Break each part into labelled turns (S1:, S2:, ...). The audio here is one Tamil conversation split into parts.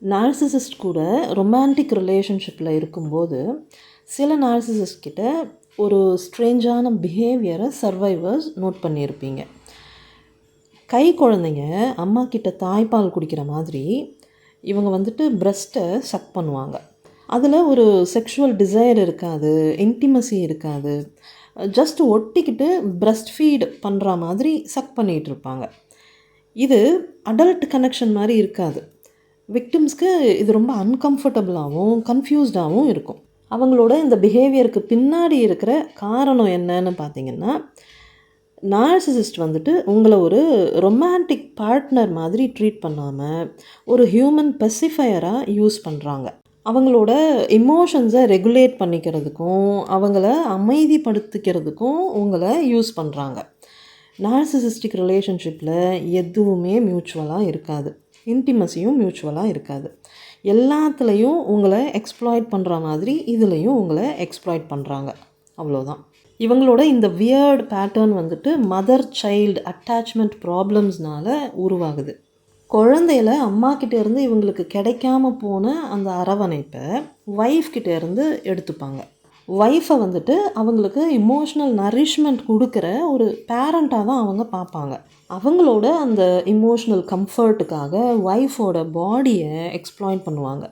S1: நார்சிசிஸ்ட் கூட ரொமான்டிக் ரிலேஷன்ஷிப்பில் இருக்கும்போது சில நார்சிசிஸ்ட் கிட்ட ஒரு ஸ்ட்ரேஞ்சான பிஹேவியரை சர்வைவர்ஸ் நோட் பண்ணியிருப்பீங்க. கை குழந்தைங்க அம்மா கிட்ட தாய்ப்பால் குடிக்கிற மாதிரி இவங்க வந்துட்டு பிரஸ்ட்டை சக் பண்ணுவாங்க. அதில் ஒரு செக்ஷுவல் டிசைர் இருக்காது, இன்டிமசி இருக்காது. ஜஸ்ட் ஒட்டிக்கிட்டு பிரஸ்ட் ஃபீட் பண்ணுற மாதிரி சக் பண்ணிகிட்டு இருப்பாங்க. இது அடல்ட் கனெக்ஷன் மாதிரி இருக்காது. விக்டிம்ஸ்க்கு இது ரொம்ப அன்கம்ஃபர்டபுளாகவும் கன்ஃபியூஸ்டாகவும் இருக்கும். அவங்களோட இந்த பிஹேவியருக்கு பின்னாடி இருக்கிற காரணம் என்னன்னு பார்த்தீங்கன்னா, நார்சிசிஸ்ட் வந்துட்டு உங்களை ஒரு ரொமான்டிக் பார்ட்னர் மாதிரி ட்ரீட் பண்ணாமல் ஒரு ஹியூமன் பெசிஃபையராக யூஸ் பண்ணுறாங்க. அவங்களோட எமோஷன்ஸை ரெகுலேட் பண்ணிக்கிறதுக்கும் அவங்கள அமைதிப்படுத்திக்கிறதுக்கும் உங்களை யூஸ் பண்ணுறாங்க. நார்சிசிஸ்டிக் ரிலேஷன்ஷிப்பில் எதுவுமே மியூச்சுவலாக இருக்காது, இன்டிமசியும் மியூச்சுவலாக இருக்காது. எல்லாத்துலேயும் உங்களை எக்ஸ்ப்ளாய்ட் பண்ணுற மாதிரி இதுலேயும் உங்களை எக்ஸ்ப்ளாய்ட் பண்ணுறாங்க, அவ்வளோதான். இவங்களோட இந்த வியர்ட் பேட்டர்ன் வந்துட்டு மதர் சைல்டு அட்டாச்மெண்ட் ப்ராப்ளம்ஸ்னால உருவாகுது. குழந்தையில அம்மா கிட்டேருந்து இவங்களுக்கு கிடைக்காம போன அந்த அரவணைப்பை ஒய்ஃப் கிட்டேருந்து எடுத்துப்பாங்க. ஒய்ஃபை வந்துட்டு அவங்களுக்கு இமோஷ்னல் நரிஷ்மெண்ட் கொடுக்குற ஒரு பேரண்ட்டாக தான் அவங்க பார்ப்பாங்க. அவங்களோட அந்த இமோஷ்னல் கம்ஃபர்ட்டுக்காக ஒய்ஃபோட பாடியை எக்ஸ்ப்ளாய்ட் பண்ணுவாங்க,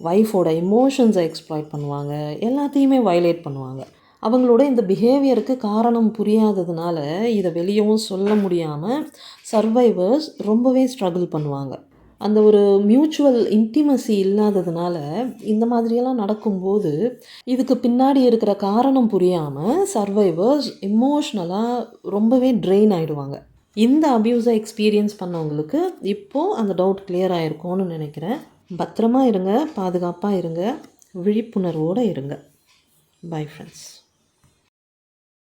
S1: ஒய்ஃபோட இமோஷன்ஸை எக்ஸ்ப்ளாய்ட் பண்ணுவாங்க, எல்லாத்தையுமே வயலேட் பண்ணுவாங்க. அவங்களோட இந்த பிஹேவியருக்கு காரணம் புரியாததுனால இதை வெளியவும் சொல்ல முடியாமல் சர்வைவர்ஸ் ரொம்பவே ஸ்ட்ரகிள் பண்ணுவாங்க. அந்த ஒரு மியூச்சுவல் இன்டிமசி இல்லாததுனால இந்த மாதிரியெல்லாம் நடக்கும்போது இதுக்கு பின்னாடி இருக்கிற காரணம் புரியாமல் சர்வைவர்ஸ் எமோஷ்னலாக ரொம்பவே ட்ரெயின் ஆகிடுவாங்க. இந்த அப்யூஸை எக்ஸ்பீரியன்ஸ் பண்ணவங்களுக்கு இப்போது அந்த டவுட் கிளியர் ஆகிருக்கும்னு நினைக்கிறேன். பத்திரமா இருங்க, பாதுகாப்பாக இருங்க, விழிப்புணர்வோடு இருங்க. Bye friends.